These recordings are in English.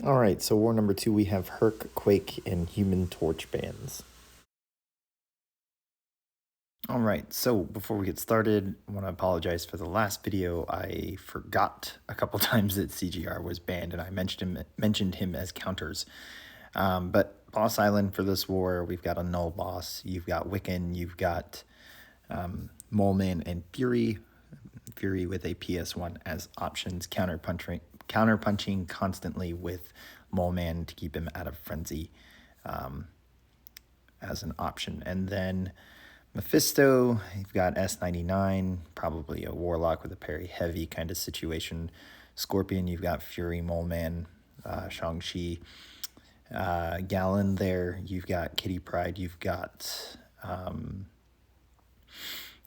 Alright, so war number 2, we have Herc, Quake, and Human Torch bans. Alright, so before we get started, I want to apologize for the last video. I forgot a couple times that CGR was banned, and I mentioned him as counters. But Boss Island for this war, we've got a null boss. You've got Wiccan, you've got Moleman, and Fury. Fury with a PS1 as options, counterpunching constantly with Moleman to keep him out of frenzy as an option. And then Mephisto, you've got S99, probably a Warlock with a parry heavy kind of situation. Scorpion, you've got Fury, Moleman, Shang-Chi. Gallon there, you've got Kitty Pryde, you've got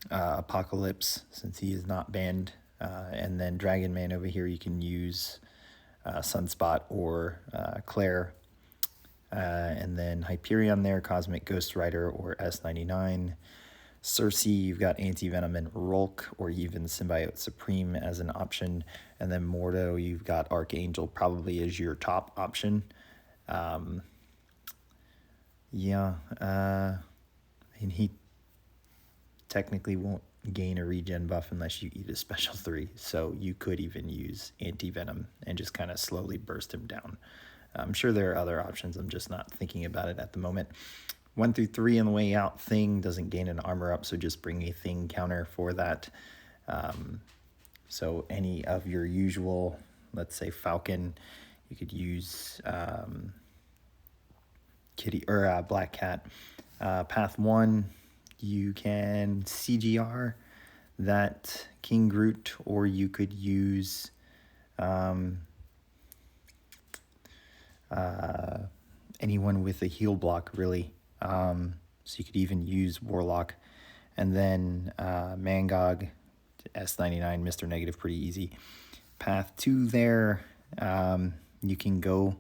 Apocalypse, since he is not banned. And then Dragonman over here, you can use Sunspot or Claire. And then Hyperion there, Cosmic Ghost Rider or S99. Cersei, you've got Anti-Venom and Rolk, or even Symbiote Supreme as an option. And then Mordo, you've got Archangel probably as your top option. And he technically won't gain a regen buff unless you eat a special 3, so you could even use Anti-Venom and just kind of slowly burst him down. I'm sure there are other options, I'm just not thinking about it at the moment. 1 through 3 on the way out, Thing doesn't gain an armor up, so just bring a Thing counter for that. So any of your usual, let's say Falcon, you could use Kitty or Black Cat. Path 1, you can CGR that King Groot, or you could use anyone with a heal block, really. So you could even use Warlock. And then Mangog, S99, Mr. Negative, pretty easy. Path 2 there, you can go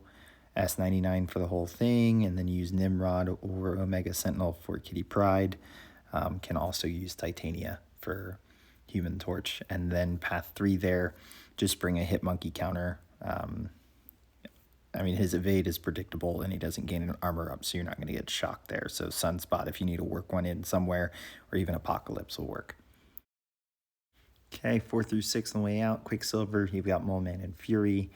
S99 for the whole thing, and then use Nimrod or Omega Sentinel for Kitty Pryde. Can also use Titania for Human Torch. And then path 3 there, just bring a Hit Monkey counter. I mean, his evade is predictable, and he doesn't gain an armor up, so you're not going to get shocked there. So Sunspot, if you need to work one in somewhere, or even Apocalypse will work. Okay, 4 through 6 on the way out. Quicksilver, you've got Moleman and Fury.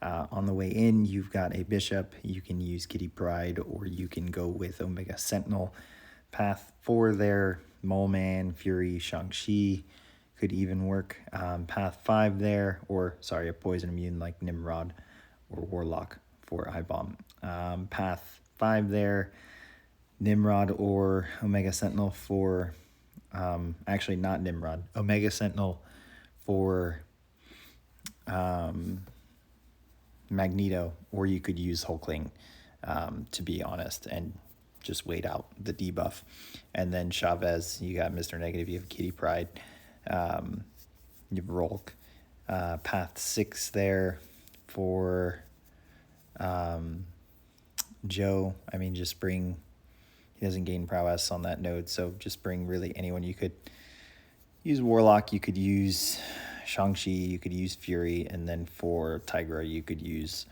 On the way in, you've got a Bishop. You can use Kitty Pryde, or you can go with Omega Sentinel. Path 4 there, Moleman, Fury, Shang-Chi could even work. Path 5 there, or sorry, a poison immune like Nimrod or Warlock for I-Bomb. Path 5 there, Nimrod or Omega Sentinel for, actually not Nimrod, Omega Sentinel for Magneto, or you could use Hulkling, to be honest, and just wait out the debuff. And then Chavez, you got Mr. Negative, you have Kitty Pryde, you have Rolk. Path 6 there for Joe. I mean, just bring, he doesn't gain prowess on that node, so just bring really anyone. You could use Warlock, you could use Shang-Chi, you could use Fury, and then for Tigra, you could use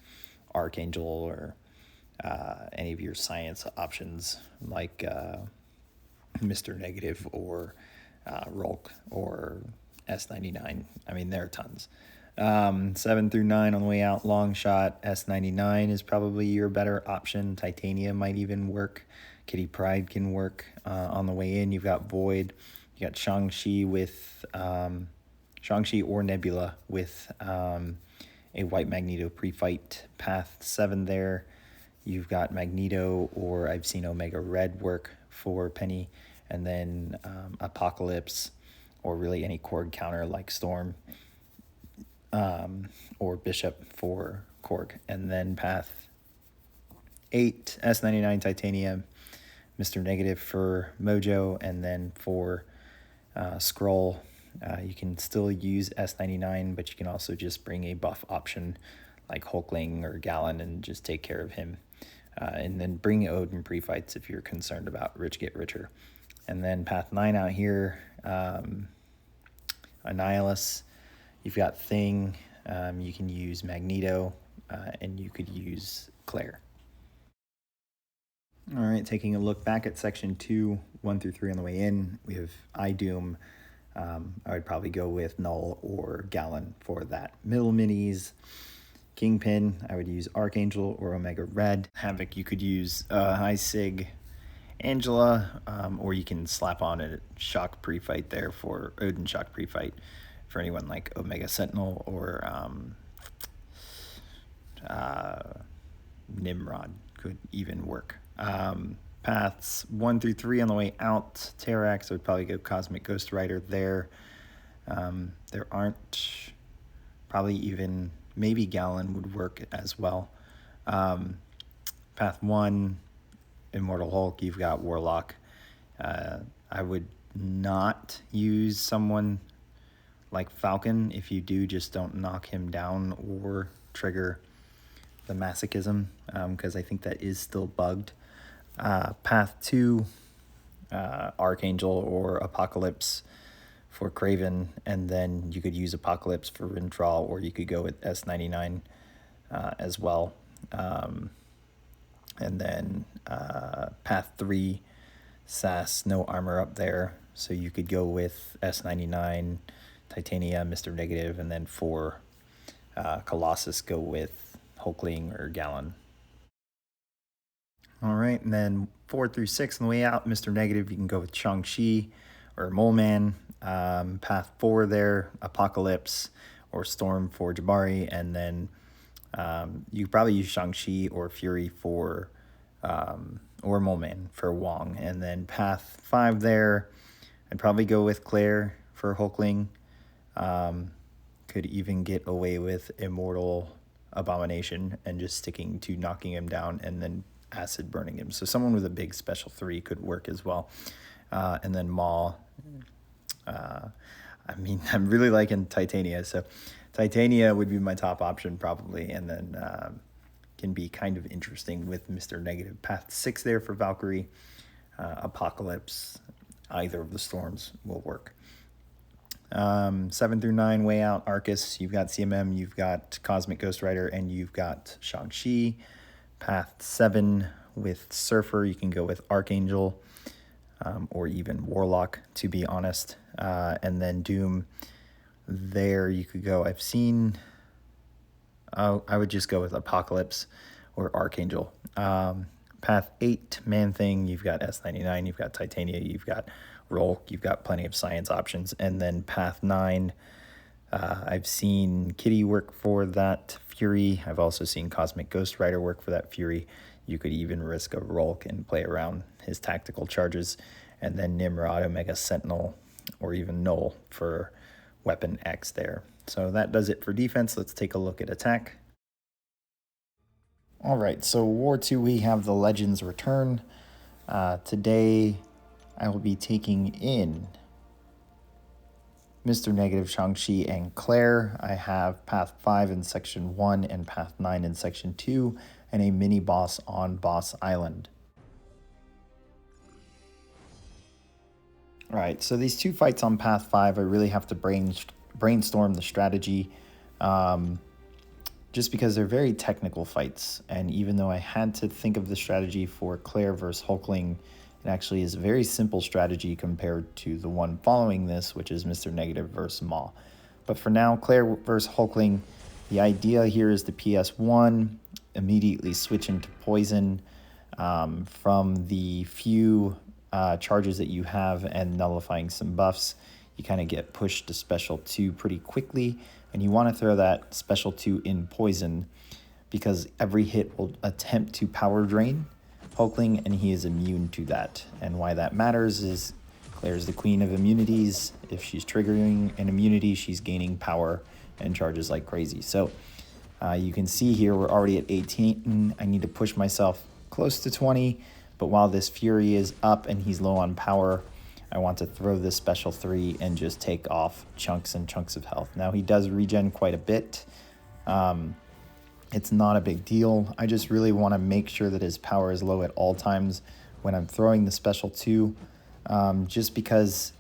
Archangel or any of your science options like Mr. Negative or Rolk or S99. I mean, there are tons. 7 through 9 on the way out, Long Shot, S99 is probably your better option. Titania might even work. Kitty Pryde can work. On the way in, you've got Void. You got Shang-Chi with Shang-Chi or Nebula with a White Magneto pre-fight. Path 7 there, you've got Magneto, or I've seen Omega Red work for Penny, and then Apocalypse, or really any Korg counter like Storm, or Bishop for Korg. And then path 8, S99 Titania, Mr. Negative for Mojo, and then for Skrull, you can still use S99, but you can also just bring a buff option like Hulkling or Gallon and just take care of him. And then bring Odin pre-fights if you're concerned about Rich Get Richer. And then path 9 out here, Annihilus, you've got Thing, you can use Magneto, and you could use Claire. All right, taking a look back at section 2, 1 through 3 on the way in, we have iDoom. I would probably go with Null or Gallon for that. Middle minis, Kingpin, I would use Archangel or Omega Red. Havoc, you could use High Sig, Angela, or you can slap on a Shock pre-fight there for Odin Shock pre-fight for anyone like Omega Sentinel or Nimrod could even work. Paths 1 through 3 on the way out, Terrax, I would probably go Cosmic Ghost Rider there. There aren't, probably even, maybe Gallon would work as well. Path 1, Immortal Hulk, you've got Warlock. I would not use someone like Falcon. If you do, just don't knock him down or trigger the masochism, because I think that is still bugged. Path 2, Archangel or Apocalypse for Craven, and then you could use Apocalypse for Rintrall, or you could go with S99 as well. And then Path 3, Sass, no armor up there, so you could go with S99, Titania, Mr. Negative, and then for Colossus, go with Hulkling or Gallon. All right, and then 4 through 6 on the way out, Mr. Negative, you can go with Shang-Chi or Mole Man. Path 4 there, Apocalypse or Storm for Jabari, and then you probably use Shang-Chi or Fury for, or Mole Man for Wong. And then Path 5 there, I'd probably go with Claire for Hulkling. Could even get away with Immortal Abomination and just sticking to knocking him down and then acid burning him. So someone with a big special 3 could work as well. And then Maw. I mean, I'm really liking Titania. So Titania would be my top option probably. And then can be kind of interesting with Mr. Negative. Path 6 there for Valkyrie. Apocalypse. Either of the storms will work. 7 through 9 way out, Arcus, you've got CMM, you've got Cosmic Ghost Rider, and you've got Shang-Chi. Path 7 with Surfer, you can go with Archangel or even Warlock, to be honest. And then Doom, there you could go. I've seen, I would just go with Apocalypse or Archangel. Path 8, Man-Thing, you've got S99, you've got Titania, you've got Rolk, you've got plenty of science options. And then Path 9, I've seen Kitty work for that Fury. I've also seen Cosmic Ghost Rider work for that Fury. You could even risk a Rolk and play around his tactical charges. And then Nimrod, Omega Sentinel, or even Null for Weapon X there. So that does it for defense. Let's take a look at attack. All right, so War 2, we have the Legends Return. Today, I will be taking in Mr. Negative, Shang-Chi, and Claire. I have Path 5 in Section 1 and Path 9 in Section 2, and a mini-boss on Boss Island. All right, so these two fights on Path 5, I really have to brainstorm the strategy, just because they're very technical fights. And even though I had to think of the strategy for Claire versus Hulkling, it actually is a very simple strategy compared to the one following this, which is Mr. Negative versus Maw. But for now, Claire versus Hulkling, the idea here is the PS1, immediately switch into Poison from the few charges that you have and nullifying some buffs. You kind of get pushed to Special 2 pretty quickly, and you want to throw that Special 2 in Poison because every hit will attempt to power drain Hulkling, and he is immune to that. And why that matters is Claire's the queen of immunities. If she's triggering an immunity, she's gaining power and charges like crazy. So you can see here we're already at 18. I need to push myself close to 20, but while this Fury is up and he's low on power, I want to throw this Special 3 and just take off chunks and chunks of health. Now he does regen quite a bit. It's not a big deal. I just really want to make sure that his power is low at all times when I'm throwing the Special 2, just because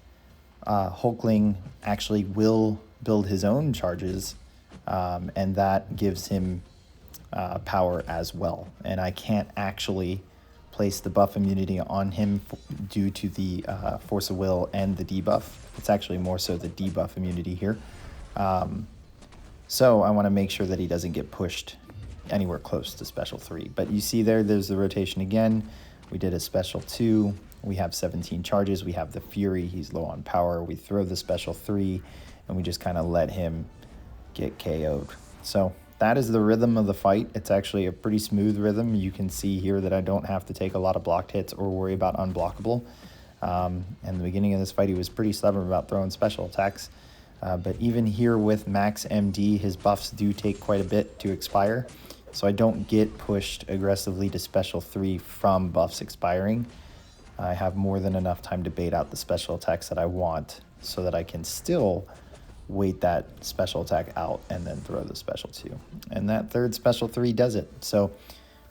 Hulkling actually will build his own charges, and that gives him power as well. And I can't actually place the buff immunity on him due to the force of will and the debuff. It's actually more so the debuff immunity here. So I want to make sure that he doesn't get pushed anywhere close to special 3. But you see there's the rotation again. We did a special 2. We have 17 charges. We have the Fury. He's low on power. We throw the special 3, and we just kind of let him get KO'd. So that is the rhythm of the fight. It's actually a pretty smooth rhythm. You can see here that I don't have to take a lot of blocked hits or worry about unblockable. And the beginning of this fight, he was pretty stubborn about throwing special attacks. But even here with max MD, his buffs do take quite a bit to expire. So I don't get pushed aggressively to special 3 from buffs expiring. I have more than enough time to bait out the special attacks that I want so that I can still wait that special attack out and then throw the special 2. And that third special 3 does it. So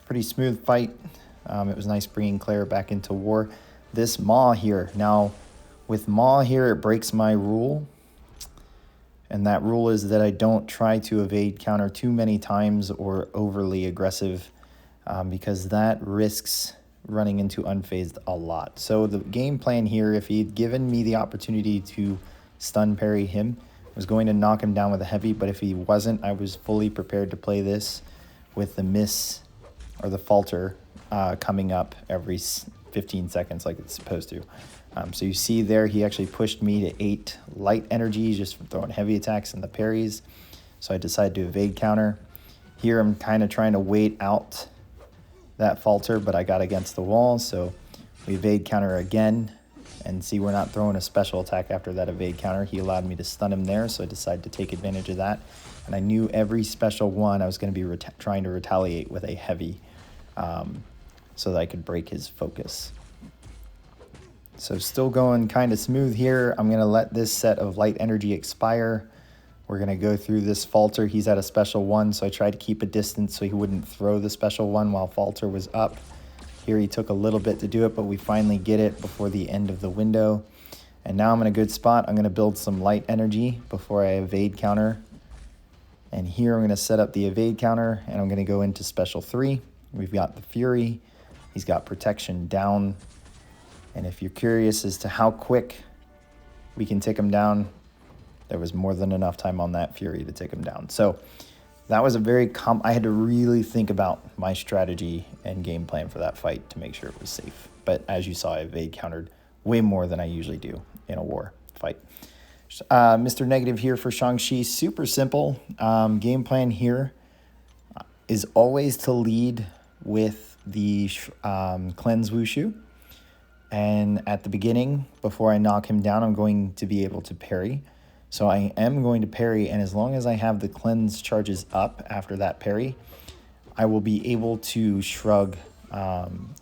pretty smooth fight. It was nice bringing Claire back into war. This Maw here, now with Maw here, it breaks my rule. And that rule is that I don't try to evade counter too many times or overly aggressive because that risks running into unfazed a lot. So the game plan here, if he'd given me the opportunity to stun parry him, was going to knock him down with a heavy, but if he wasn't, I was fully prepared to play this with the miss or the falter coming up every 15 seconds like it's supposed to. So you see there, he actually pushed me to 8 light energy just from throwing heavy attacks and the parries. So I decided to evade counter. Here I'm kind of trying to wait out that falter, but I got against the wall. So we evade counter again, and see we're not throwing a special attack after that evade counter. He allowed me to stun him there, so I decided to take advantage of that. And I knew every special one I was going to be trying to retaliate with a heavy so that I could break his focus. So still going kind of smooth here. I'm going to let this set of light energy expire. We're going to go through this falter. He's at a special 1, so I tried to keep a distance so he wouldn't throw the special 1 while falter was up. Here he took a little bit to do it, but we finally get it before the end of the window. And now I'm in a good spot. I'm going to build some light energy before I evade counter. And here I'm going to set up the evade counter, and I'm going to go into special 3. We've got the Fury. He's got protection down. And if you're curious as to how quick we can take him down, there was more than enough time on that Fury to take him down. So that was a very I had to really think about my strategy and game plan for that fight to make sure it was safe. But as you saw, I evade countered way more than I usually do in a war fight. Mr. Negative here for Shang-Chi. Super simple. Game plan here is always to lead with the Cleanse Wushu. And at the beginning, before I knock him down, I'm going to be able to parry. So I am going to parry, and as long as I have the cleanse charges up after that parry, I will be able to shrug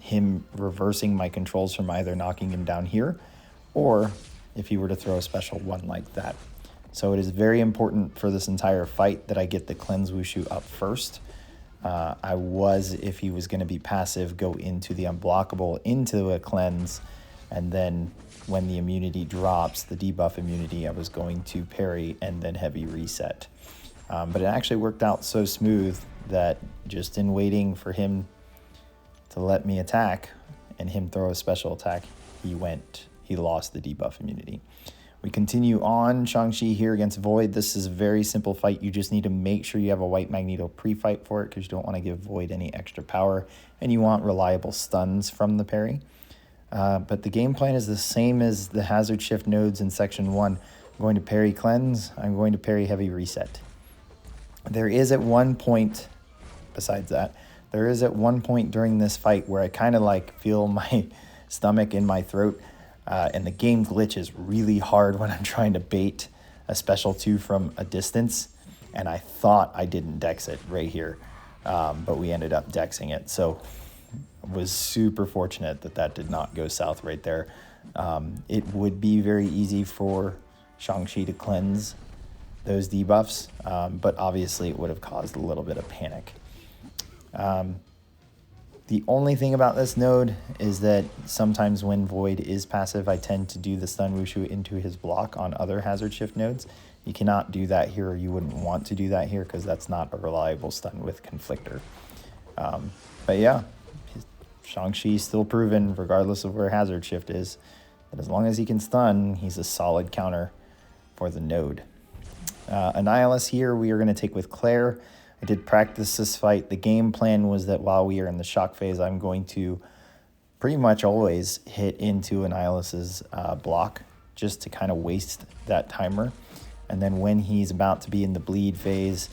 him reversing my controls from either knocking him down here, or if he were to throw a special 1 like that. So it is very important for this entire fight that I get the cleanse Wushu up first. I was, if he was going to be passive, go into the unblockable, into a cleanse, and then when the immunity drops, the debuff immunity, I was going to parry and then heavy reset. But it actually worked out so smooth that just in waiting for him to let me attack and him throw a special attack, he lost the debuff immunity. We continue on. Shang-Chi here against Void. This is a very simple fight. You just need to make sure you have a White Magneto pre-fight for it because you don't want to give Void any extra power, and you want reliable stuns from the parry. But the game plan is the same as the hazard shift nodes in section 1. I'm going to parry cleanse. I'm going to parry heavy reset. There is at one point, besides that, there is at one point during this fight where I kind of like feel my stomach in my throat. And the game glitches really hard when I'm trying to bait a special 2 from a distance. And I thought I didn't dex it right here, but we ended up dexing it. So I was super fortunate that that did not go south right there. It would be very easy for Shang-Chi to cleanse those debuffs, but obviously it would have caused a little bit of panic. The only thing about this node is that sometimes when Void is passive, I tend to do the stun Wushu into his block on other hazard shift nodes. You cannot do that here, or you wouldn't want to do that here, because that's not a reliable stun with Conflictor. But yeah, Shang-Chi's still proven, regardless of where Hazard Shift is, that as long as he can stun, he's a solid counter for the node. Annihilus here we are going to take with Claire. I did practice this fight. The game plan was that while we are in the shock phase, I'm going to pretty much always hit into Annihilus's block just to kind of waste that timer. And then when he's about to be in the bleed phase,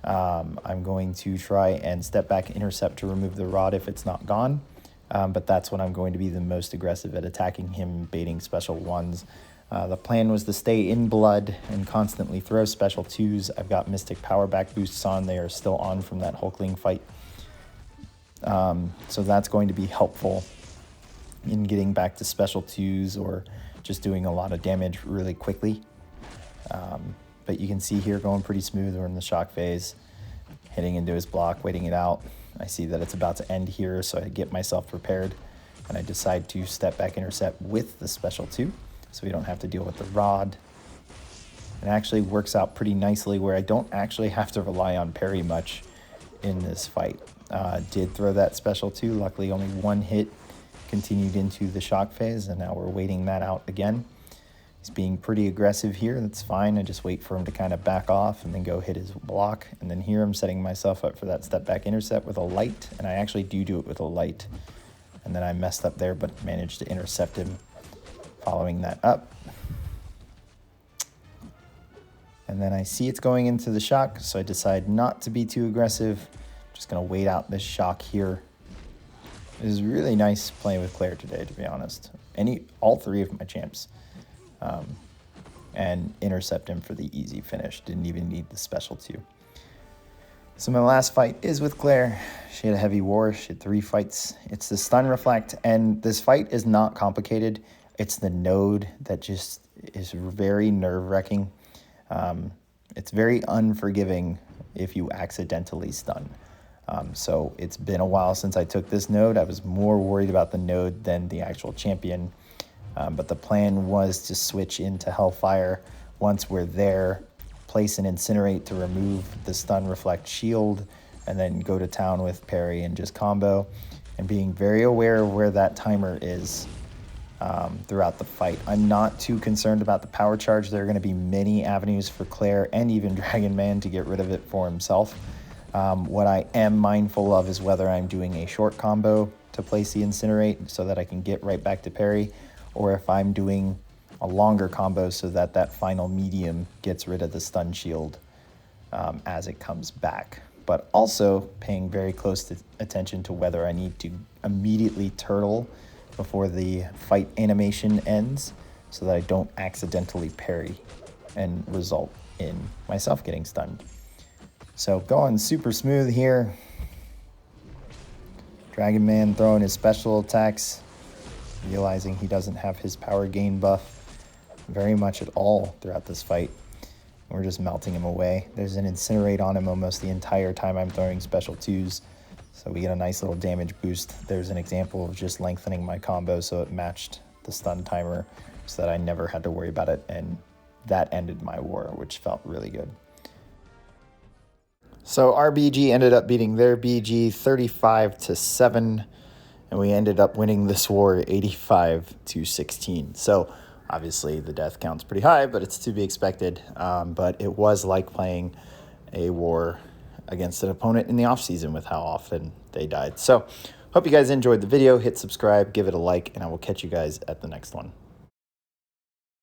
I'm going to try and step back, intercept to remove the rod if it's not gone. But that's when I'm going to be the most aggressive at attacking him, baiting special ones. The plan was to stay in blood and constantly throw special twos. I've got Mystic Power back boosts on. They are still on from that Hulkling fight. So that's going to be helpful in getting back to special twos or just doing a lot of damage really quickly. But you can see here going pretty smooth. We're in the shock phase, hitting into his block, waiting it out. I see that it's about to end here, so I get myself prepared, and I decide to step back, intercept with the special 2, so we don't have to deal with the rod. It actually works out pretty nicely where I don't actually have to rely on parry much in this fight. Did throw that special 2, luckily only one hit, continued into the shock phase, and now we're waiting that out again. He's being pretty aggressive here, that's fine. I just wait for him to kind of back off and then go hit his block. And then here I'm setting myself up for that step back intercept with a light, and I actually do it with a light. And then I messed up there, but managed to intercept him following that up. And then I see it's going into the shock, so I decide not to be too aggressive. Just gonna wait out this shock here. It was really nice playing with Claire today, to be honest. All three of my champs. And intercept him for the easy finish. Didn't even need the special 2. So my last fight is with Claire. She had a heavy war. She had 3 fights. It's the stun reflect, and this fight is not complicated. It's the node that just is very nerve-wracking. It's very unforgiving if you accidentally stun. So it's been a while since I took this node. I was more worried about the node than the actual champion. But the plan was to switch into Hellfire once we're there, place an Incinerate to remove the stun reflect shield, and then go to town with parry and just combo, and being very aware of where that timer is throughout the fight. I'm not too concerned about the power charge. There are going to be many avenues for Claire and even Dragonman to get rid of it for himself. What I am mindful of is whether I'm doing a short combo to place the Incinerate so that I can get right back to parry, or if I'm doing a longer combo so that that final medium gets rid of the stun shield as it comes back. But also paying very close attention to whether I need to immediately turtle before the fight animation ends so that I don't accidentally parry and result in myself getting stunned. So going super smooth here. Dragonman throwing his special attacks, realizing he doesn't have his power gain buff very much at all throughout this fight. We're just melting him away. There's an Incinerate on him almost the entire time I'm throwing special 2s, so we get a nice little damage boost. There's an example of just lengthening my combo so it matched the stun timer so that I never had to worry about it, and that ended my war, which felt really good. So our BG ended up beating their BG 35-7. And we ended up winning this war 85-16. So obviously the death count's pretty high, but it's to be expected. But it was like playing a war against an opponent in the off season with how often they died. So hope you guys enjoyed the video. Hit subscribe, give it a like, and I will catch you guys at the next one.